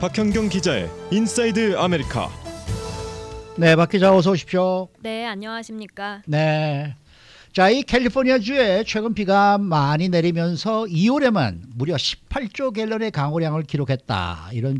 박현경 기자의 인사이드 아메리카. 네, 박 기자 어서 오십시오. 네, 안녕하십니까. 네. 자, 이 캘리포니아주에 최근 비가 많이 내리면서 2월에만 무려 18조 갤런의 강우량을 기록했다. 이런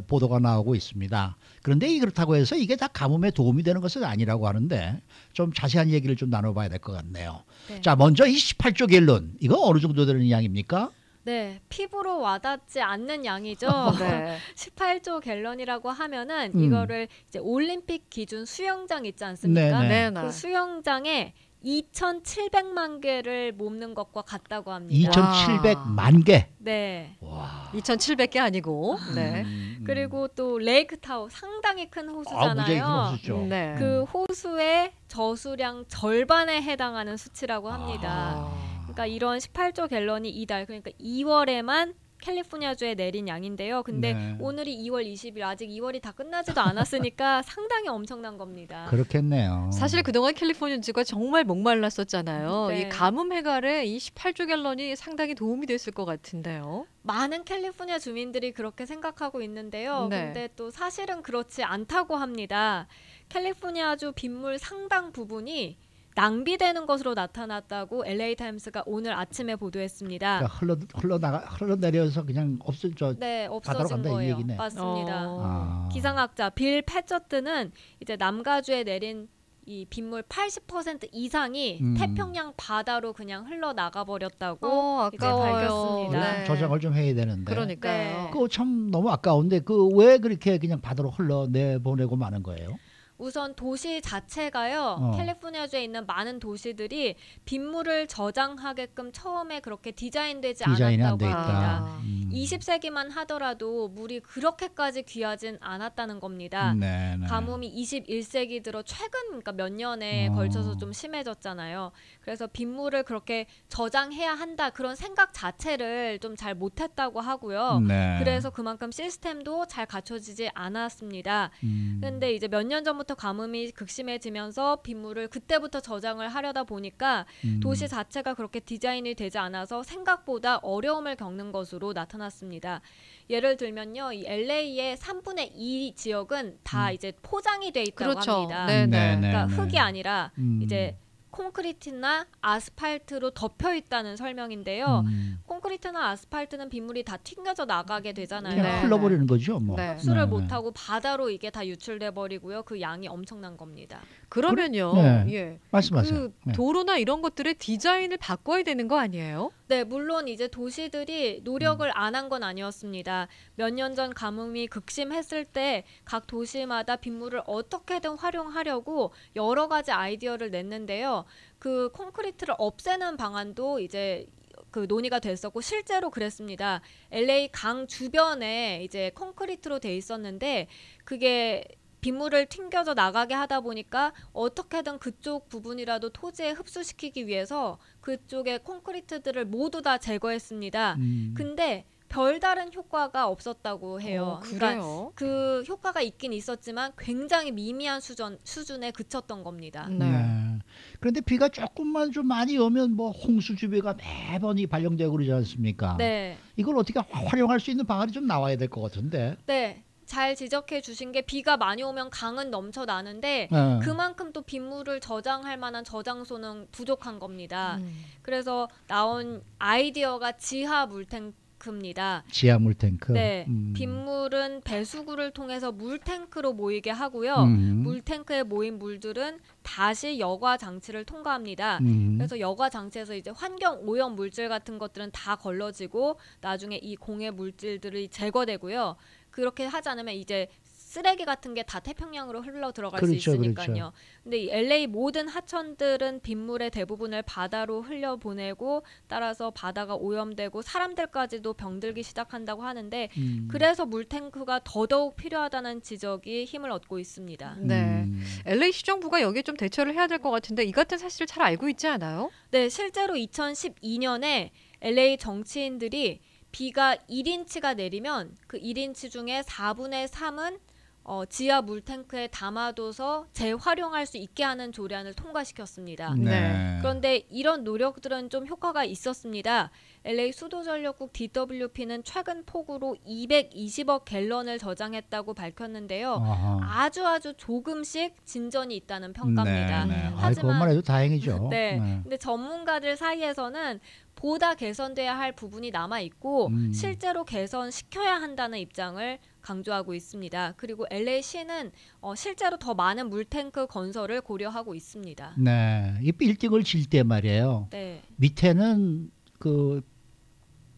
보도가 나오고 있습니다. 그런데 그렇다고 해서 이게 다 가뭄에 도움이 되는 것은 아니라고 하는데 좀 자세한 얘기를 좀 나눠봐야 될 것 같네요. 네. 자, 먼저 이 18조 갤런 이거 어느 정도 되는 양입니까? 네, 피부로 와닿지 않는 양이죠. 네. 18조 갤런이라고 하면은 이거를 이제 올림픽 기준 수영장 있지 않습니까? 네네. 네네. 그 수영장에 2,700만 개를 몸는 것과 같다고 합니다. 2,700만 개. 네. 와. 2,700개 아니고. 네. 그리고 또 레이크 타워 상당히 큰 호수잖아요. 무지하게 큰 호수죠. 네. 그 호수의 저수량 절반에 해당하는 수치라고 합니다. 아. 그러니까 이런 18조 갤런이 이달 그러니까 2월에만 캘리포니아주에 내린 양인데요. 근데 네. 오늘이 2월 20일 아직 2월이 다 끝나지도 않았으니까 상당히 엄청난 겁니다. 그렇겠네요. 사실 그동안 캘리포니아주가 정말 목말랐었잖아요. 네. 이 가뭄 해갈에 이 18조 갤런이 상당히 도움이 됐을 것 같은데요. 많은 캘리포니아 주민들이 그렇게 생각하고 있는데요. 네. 근데 또 사실은 그렇지 않다고 합니다. 캘리포니아주 빗물 상당 부분이 낭비되는 것으로 나타났다고 LA 타임스가 오늘 아침에 보도했습니다. 그러니까 흘러내려서 그냥 네, 바다로 없어진 간다 이 거예요. 얘기네. 맞습니다. 기상학자 빌 패처트는 이제 남가주에 내린 이 빗물 80% 이상이 태평양 바다로 그냥 흘러나가 버렸다고 이제 아까워요. 밝혔습니다. 네. 저장을 좀 해야 되는데. 그러니까요. 네. 그거 참 너무 아까운데 그 왜 그렇게 그냥 바다로 흘러내보내고 마는 거예요? 우선 도시 자체가요. 캘리포니아주에 있는 많은 도시들이 빗물을 저장하게끔 처음에 그렇게 디자인되지 디자인이 안 않았다고 돼 합니다. 있다. 20세기만 하더라도 물이 그렇게까지 귀하진 않았다는 겁니다. 네. 가뭄이 21세기 들어 최근 그러니까 몇 년에 걸쳐서 좀 심해졌잖아요. 그래서 빗물을 그렇게 저장해야 한다 그런 생각 자체를 좀 잘 못했다고 하고요. 네. 그래서 그만큼 시스템도 잘 갖춰지지 않았습니다. 그런데 이제 몇 년 전부터 가뭄이 극심해지면서 빗물을 그때부터 저장을 하려다 보니까 도시 자체가 그렇게 디자인이 되지 않아서 생각보다 어려움을 겪는 것으로 나타났습니다. 예를 들면요, 이 LA의 3분의 2 지역은 다 이제 포장이 돼 있다고 그렇죠. 합니다. 네. 그러니까 네. 흙이 아니라 이제 콘크리트나 아스팔트로 덮여 있다는 설명인데요. 콘크리트나 아스팔트는 빗물이 다 튕겨져 나가게 되잖아요. 그냥 네. 흘러버리는 거죠, 뭐. 네. 흡수를 못하고 바다로 이게 다 유출돼 버리고요. 그 양이 엄청난 겁니다. 그러면요. 네. 예. 말씀하세요. 그 네. 도로나 이런 것들의 디자인을 바꿔야 되는 거 아니에요? 네, 물론 이제 도시들이 노력을 안 한 건 아니었습니다. 몇 년 전 가뭄이 극심했을 때 각 도시마다 빗물을 어떻게든 활용하려고 여러 가지 아이디어를 냈는데요. 그 콘크리트를 없애는 방안도 이제 그 논의가 됐었고 실제로 그랬습니다. LA 강 주변에 이제 콘크리트로 돼 있었는데 그게 빗물을 튕겨져 나가게 하다 보니까 어떻게든 그쪽 부분이라도 토지에 흡수시키기 위해서 그쪽의 콘크리트들을 모두 다 제거했습니다. 근데 별다른 효과가 없었다고 해요. 그래요? 그러니까 그 효과가 있긴 있었지만 굉장히 미미한 수준에 그쳤던 겁니다. 네. 그런데 비가 조금만 좀 많이 오면 뭐 홍수주의보가 매번 발령되고 그러지 않습니까? 네. 이걸 어떻게 활용할 수 있는 방안이 좀 나와야 될 것 같은데. 네. 잘 지적해 주신 게 비가 많이 오면 강은 넘쳐나는데 네. 그만큼 또 빗물을 저장할 만한 저장소는 부족한 겁니다. 그래서 나온 아이디어가 지하 물탱크입니다. 지하 물탱크. 네, 빗물은 배수구를 통해서 물탱크로 모이게 하고요. 물탱크에 모인 물들은 다시 여과 장치를 통과합니다. 그래서 여과 장치에서 이제 환경 오염 물질 같은 것들은 다 걸러지고 나중에 이 공해 물질들이 제거되고요. 그렇게 하지 않으면 이제 쓰레기 같은 게 다 태평양으로 흘러 들어갈 수 있으니까요. 그렇죠. 근데 이 LA 모든 하천들은 빗물의 대부분을 바다로 흘려보내고 따라서 바다가 오염되고 사람들까지도 병들기 시작한다고 하는데 그래서 물탱크가 더더욱 필요하다는 지적이 힘을 얻고 있습니다. 네. LA 시정부가 여기에 좀 대처를 해야 될 것 같은데 이 같은 사실을 잘 알고 있지 않아요? 네, 실제로 2012년에 LA 정치인들이 비가 1인치가 내리면 그 1인치 중에 4분의 3은 지하 물탱크에 담아둬서 재활용할 수 있게 하는 조례안을 통과시켰습니다. 네. 그런데 이런 노력들은 좀 효과가 있었습니다. LA 수도전력국 DWP는 최근 폭우로 220억 갤런을 저장했다고 밝혔는데요. 아하. 아주 조금씩 진전이 있다는 평가입니다. 네. 네. 하지만- 그것만 해도 다행이죠. 네. 근데 전문가들 사이에서는 보다 개선돼야 할 부분이 남아 있고 실제로 개선시켜야 한다는 입장을 강조하고 있습니다. 그리고 LA시는 실제로 더 많은 물탱크 건설을 고려하고 있습니다. 네. 이 빌딩을 질 때 말이에요. 네. 밑에는 그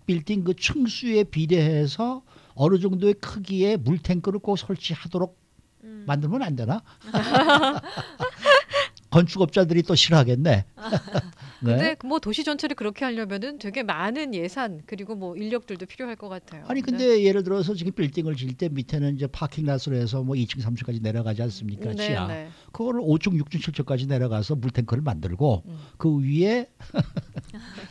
빌딩 그 층수에 비례해서 어느 정도의 크기의 물탱크를 꼭 설치하도록 만들면 안 되나? 건축업자들이 또 싫어하겠네. 네. 근데 뭐 도시 전체를 그렇게 하려면은 되게 많은 예산 그리고 뭐 인력들도 필요할 것 같아요. 아니 근데 예를 들어서 지금 빌딩을 질 때 밑에는 이제 파킹랏으로 해서 뭐 2층, 3층까지 내려가지 않습니까? 네, 지하. 네. 그거를 5층, 6층, 7층까지 내려가서 물탱크를 만들고 그 위에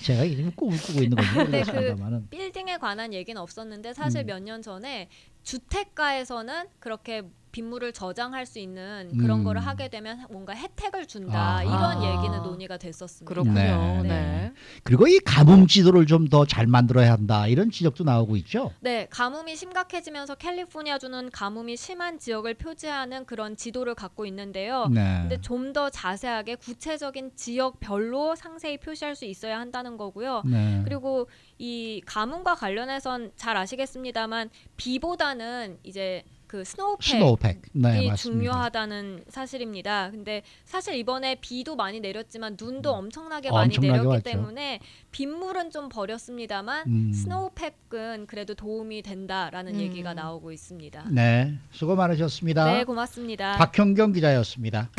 제가 지금 꿈을 꾸고 있는 건지 근데 모르겠습니다만은 빌딩에 관한 얘기는 없었는데 사실 몇 년 전에 주택가에서는 그렇게 빗물을 저장할 수 있는 그런 거를 하게 되면 뭔가 혜택을 준다. 아하. 이런 얘기는 논의가 됐었습니다. 그렇군요. 네, 네. 네. 그리고 이 가뭄 지도를 좀 더 잘 만들어야 한다 이런 지적도 나오고 있죠. 네, 가뭄이 심각해지면서 캘리포니아주는 가뭄이 심한 지역을 표지하는 그런 지도를 갖고 있는데요. 네. 근데 좀 더 자세하게 구체적인 지역별로 상세히 표시할 수 있어야 한다는 거고요. 네. 그리고 이 가뭄과 관련해선 잘 아시겠습니다만 비보다는 이제 그 스노우팩. 네, 이 맞습니다. 중요하다는 사실입니다. 근데 사실 이번에 비도 많이 내렸지만 눈도 엄청나게 엄청나게 많이 내렸기 왔죠. 때문에 빗물은 좀 버렸습니다만 스노우팩은 그래도 도움이 된다라는 얘기가 나오고 있습니다. 네, 수고 많으셨습니다. 네, 고맙습니다. 박형경 기자였습니다.